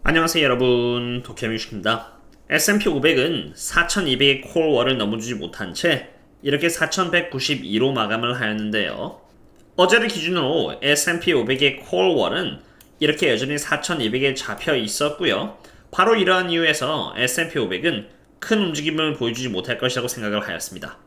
안녕하세요 여러분, 도쿄뮤직입니다. S&P 500은 4200의 콜월을 넘어주지 못한 채 이렇게 4192로 마감을 하였는데요. 어제를 기준으로 S&P 500의 콜월은 이렇게 여전히 4200에 잡혀 있었고요. 바로 이러한 이유에서 S&P 500은 큰 움직임을 보여주지 못할 것이라고 생각을 하였습니다.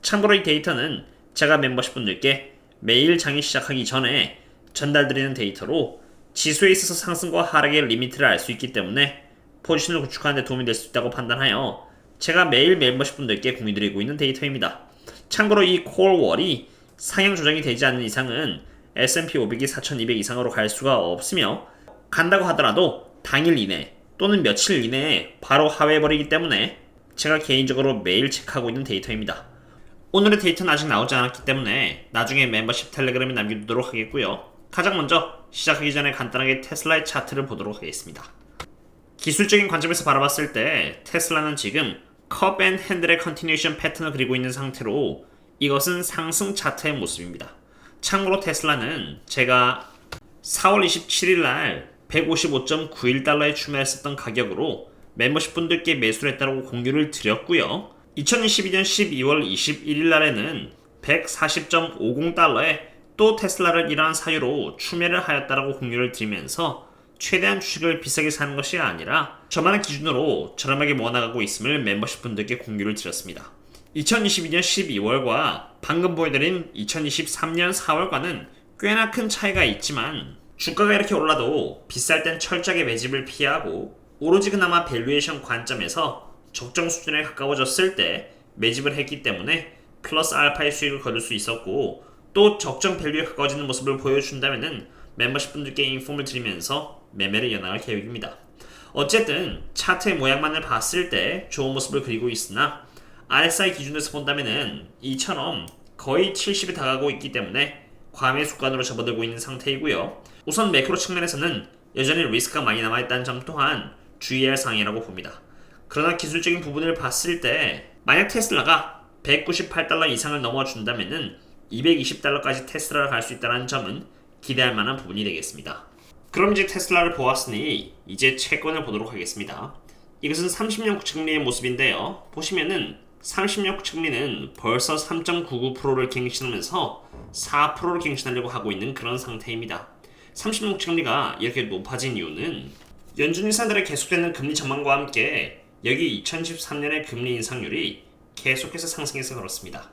참고로 이 데이터는 제가 멤버십 분들께 매일 장이 시작하기 전에 전달드리는 데이터로 지수에 있어서 상승과 하락의 리미트를 알 수 있기 때문에 포지션을 구축하는 데 도움이 될 수 있다고 판단하여 제가 매일 멤버십 분들께 공유드리고 있는 데이터입니다. 참고로 이 콜월이 상향 조정이 되지 않는 이상은 S&P 500이 4200 이상으로 갈 수가 없으며, 간다고 하더라도 당일 이내 또는 며칠 이내에 바로 하회해버리기 때문에 제가 개인적으로 매일 체크하고 있는 데이터입니다. 오늘의 데이터는 아직 나오지 않았기 때문에 나중에 멤버십 텔레그램에 남겨두도록 하겠고요. 가장 먼저 시작하기 전에 간단하게 테슬라의 차트를 보도록 하겠습니다. 기술적인 관점에서 바라봤을 때 테슬라는 지금 컵 앤 핸들의 컨티뉴에이션 패턴을 그리고 있는 상태로 이것은 상승 차트의 모습입니다. 참고로 테슬라는 제가 4월 27일 날 155.91달러에 추매했었던 가격으로 멤버십 분들께 매수를 했다고 공유를 드렸고요. 2022년 12월 21일 날에는 140.50달러에 또 테슬라를 이러한 사유로 추매를 하였다라고 공유를 드리면서 최대한 주식을 비싸게 사는 것이 아니라 저만의 기준으로 저렴하게 모아나가고 있음을 멤버십 분들께 공유를 드렸습니다. 2022년 12월과 방금 보여드린 2023년 4월과는 꽤나 큰 차이가 있지만, 주가가 이렇게 올라도 비쌀 땐 철저하게 매집을 피하고 오로지 그나마 밸류에이션 관점에서 적정 수준에 가까워졌을 때 매집을 했기 때문에 플러스 알파의 수익을 거둘 수 있었고, 또 적정 밸류에 가까워지는 모습을 보여준다면 멤버십 분들께 인폼을 드리면서 매매를 이어나갈 계획입니다. 어쨌든 차트의 모양만을 봤을 때 좋은 모습을 그리고 있으나 RSI 기준에서 본다면 이처럼 거의 70에 다가가고 있기 때문에 과매수관으로 접어들고 있는 상태이고요. 우선 매크로 측면에서는 여전히 리스크가 많이 남아있다는 점 또한 주의해야 할 사항이라고 봅니다. 그러나 기술적인 부분을 봤을 때 만약 테슬라가 198달러 이상을 넘어준다면 220달러까지 테슬라를 갈 수 있다는 점은 기대할 만한 부분이 되겠습니다. 그럼 이제 테슬라를 보았으니 이제 채권을 보도록 하겠습니다. 이것은 30년 국채금리의 모습인데요. 보시면은 30년 국채금리는 벌써 3.99%를 갱신하면서 4%를 갱신하려고 하고 있는 그런 상태입니다. 30년 국채금리가 이렇게 높아진 이유는 연준 인사들의 계속되는 금리 전망과 함께 여기 2013년의 금리 인상률이 계속해서 상승해서 그렇습니다.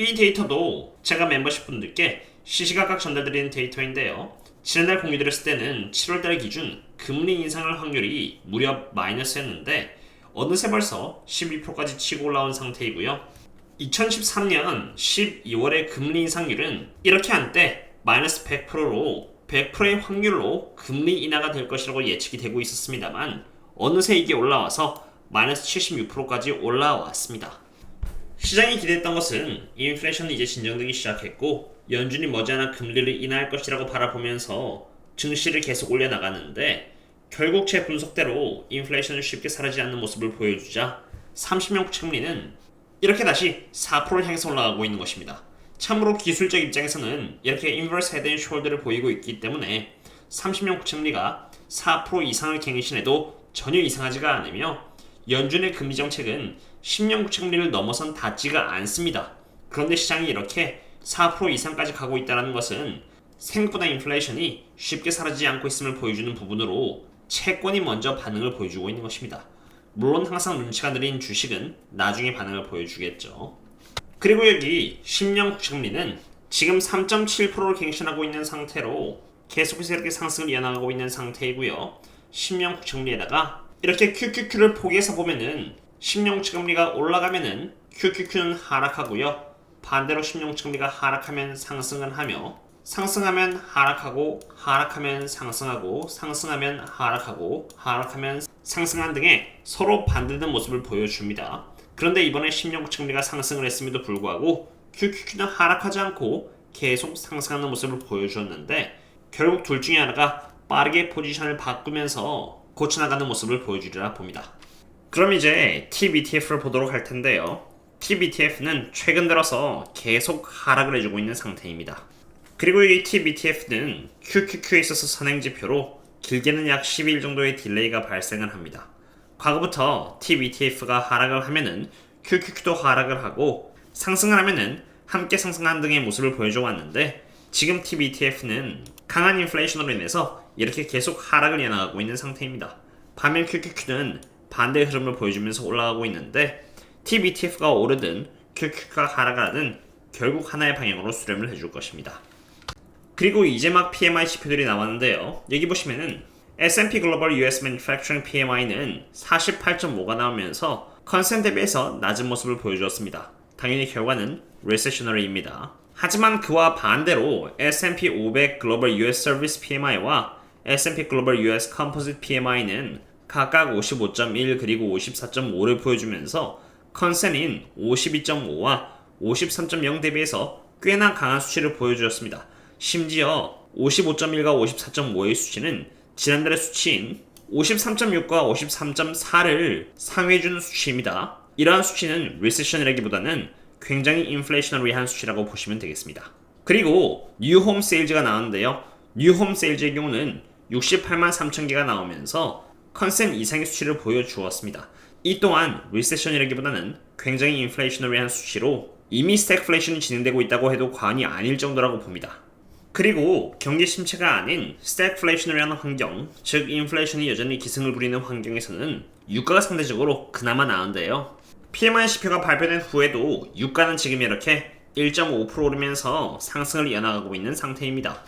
이 데이터도 제가 멤버십 분들께 시시각각 전달드리는 데이터인데요. 지난달 공유드렸을 때는 7월달 기준 금리 인상할 확률이 무려 마이너스였는데 어느새 벌써 12%까지 치고 올라온 상태이고요. 2013년 12월의 금리 인상률은 이렇게 한때 마이너스 100%로 100%의 확률로 금리 인하가 될 것이라고 예측이 되고 있었습니다만 어느새 이게 올라와서 마이너스 76%까지 올라왔습니다. 시장이 기대했던 것은 인플레이션이 이제 진정되기 시작했고 연준이 머지않아 금리를 인하할 것이라고 바라보면서 증시를 계속 올려나가는데, 결국 제 분석대로 인플레이션은 쉽게 사라지지 않는 모습을 보여주자 30년 국채금리는 이렇게 다시 4%를 향해서 올라가고 있는 것입니다. 참고로 기술적 입장에서는 이렇게 인버스 헤드 앤 숄더를 보이고 있기 때문에 30년 국채금리가 4% 이상을 갱신해도 전혀 이상하지가 않으며 연준의 금리 정책은 10년 국채금리를 넘어선 닿지가 않습니다. 그런데 시장이 이렇게 4% 이상까지 가고 있다는 것은 생각보다 인플레이션이 쉽게 사라지지 않고 있음을 보여주는 부분으로 채권이 먼저 반응을 보여주고 있는 것입니다. 물론 항상 눈치가 느린 주식은 나중에 반응을 보여주겠죠. 그리고 여기 10년 국채금리는 지금 3.7%를 갱신하고 있는 상태로 계속해서 이렇게 상승을 이어나가고 있는 상태이고요. 10년 국채금리에다가 이렇게 QQQ를 포기해서 보면은 10년 국채금리가 올라가면은 QQQ는 하락하고요. 반대로 10년 국채금리가 하락하면 상승을 하며, 상승하면 하락하고, 하락하면 상승하고, 상승하면 하락하고, 하락하면 상승한 등의 서로 반대되는 모습을 보여줍니다. 그런데 이번에 10년 국채금리가 상승을 했음에도 불구하고 QQQ는 하락하지 않고 계속 상승하는 모습을 보여주었는데, 결국 둘 중에 하나가 빠르게 포지션을 바꾸면서 고쳐나가는 모습을 보여주리라 봅니다. 그럼 이제 TBTF를 보도록 할 텐데요. TBTF는 최근 들어서 계속 하락을 해주고 있는 상태입니다. 그리고 이 TBTF는 QQQ에 있어서 선행지표로 길게는 약 12일 정도의 딜레이가 발생을 합니다. 과거부터 TBTF가 하락을 하면은 QQQ도 하락을 하고 상승을 하면은 함께 상승하는 등의 모습을 보여줘 왔는데 지금 TBTF는 강한 인플레이션으로 인해서 이렇게 계속 하락을 이어나가고 있는 상태입니다. 반면 QQQ는 반대의 흐름을 보여주면서 올라가고 있는데 TBTF가 오르든 QQQ가 하락을 하든 결국 하나의 방향으로 수렴을 해줄 것입니다. 그리고 이제 막 PMI 지표들이 나왔는데요. 여기 보시면은 S&P 글로벌 US Manufacturing PMI는 48.5가 나오면서 컨센 대비해서 낮은 모습을 보여주었습니다. 당연히 결과는 Recessionary입니다. 하지만 그와 반대로 S&P 500 글로벌 US Service PMI와 S&P 글로벌 US Composite PMI는 각각 55.1 그리고 54.5를 보여주면서 컨센인 52.5와 53.0 대비해서 꽤나 강한 수치를 보여주었습니다. 심지어 55.1과 54.5의 수치는 지난달의 수치인 53.6과 53.4를 상회해주는 수치입니다. 이러한 수치는 리세션이라기보다는 굉장히 인플레이셔너리한 수치라고 보시면 되겠습니다. 그리고 뉴홈 세일즈가 나왔는데요. 뉴홈 세일즈의 경우는 68만 3천 개가 나오면서 컨센 이상의 수치를 보여주었습니다. 이 또한 리세션이라기보다는 굉장히 인플레이셔너리한 수치로 이미 스태그플레이션이 진행되고 있다고 해도 과언이 아닐 정도라고 봅니다. 그리고 경기 침체가 아닌 스태그플레이션이라는 환경, 즉 인플레이션이 여전히 기승을 부리는 환경에서는 유가가 상대적으로 그나마 나은데요. PMI 지표가 발표된 후에도 유가는 지금 이렇게 1.5% 오르면서 상승을 이어나가고 있는 상태입니다.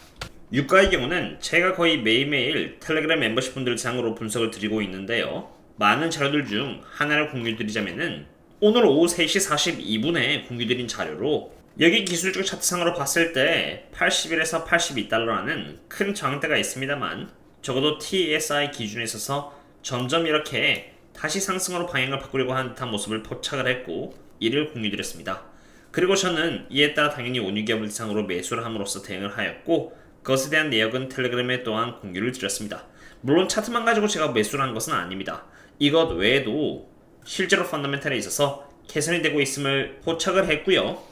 유가의 경우는 제가 거의 매일매일 텔레그램 멤버십 분들 상으로 분석을 드리고 있는데요. 많은 자료들 중 하나를 공유드리자면은 오늘 오후 3시 42분에 공유드린 자료로 여기 기술적 차트상으로 봤을 때 81에서 82달러라는 큰 저항대가 있습니다만 적어도 TSI 기준에 있어서 점점 이렇게 다시 상승으로 방향을 바꾸려고 하는 듯한 모습을 포착을 했고 이를 공유드렸습니다. 그리고 저는 이에 따라 당연히 온유기업을 대상으로 매수를 함으로써 대응을 하였고 그것에 대한 내역은 텔레그램에 또한 공유를 드렸습니다. 물론 차트만 가지고 제가 매수를 한 것은 아닙니다. 이것 외에도 실제로 펀더멘탈에 있어서 개선이 되고 있음을 포착을 했고요.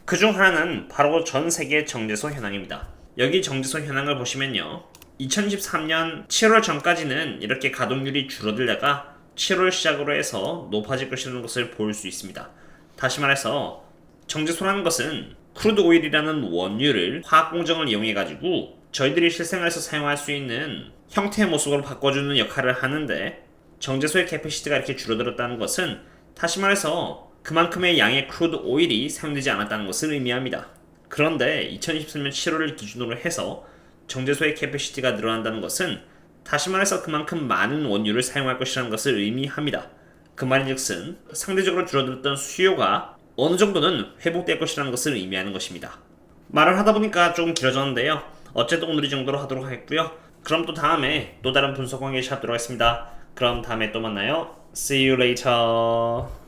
그중 하나는 바로 전 세계 정제소 현황입니다. 여기 정제소 현황을 보시면요. 2023년 7월 전까지는 이렇게 가동률이 줄어들다가 7월 시작으로 해서 높아질 것이라는 것을 볼 수 있습니다. 다시 말해서 정제소라는 것은 크루드 오일이라는 원유를 화학 공정을 이용해 가지고 저희들이 실생활에서 사용할 수 있는 형태의 모습으로 바꿔주는 역할을 하는데 정제소의 캐패시티가 이렇게 줄어들었다는 것은 다시 말해서 그만큼의 양의 크루드 오일이 사용되지 않았다는 것을 의미합니다. 그런데 2023년 7월을 기준으로 해서 정제소의 캐패시티가 늘어난다는 것은 다시 말해서 그만큼 많은 원유를 사용할 것이라는 것을 의미합니다. 그 말인즉슨 상대적으로 줄어들었던 수요가 어느 정도는 회복될 것이라는 것을 의미하는 것입니다. 말을 하다 보니까 조금 길어졌는데요. 어쨌든 오늘 이 정도로 하도록 하겠고요. 그럼 또 다음에 또 다른 분석 관계 샵 들어가겠습니다. 그럼 다음에 또 만나요. See you later.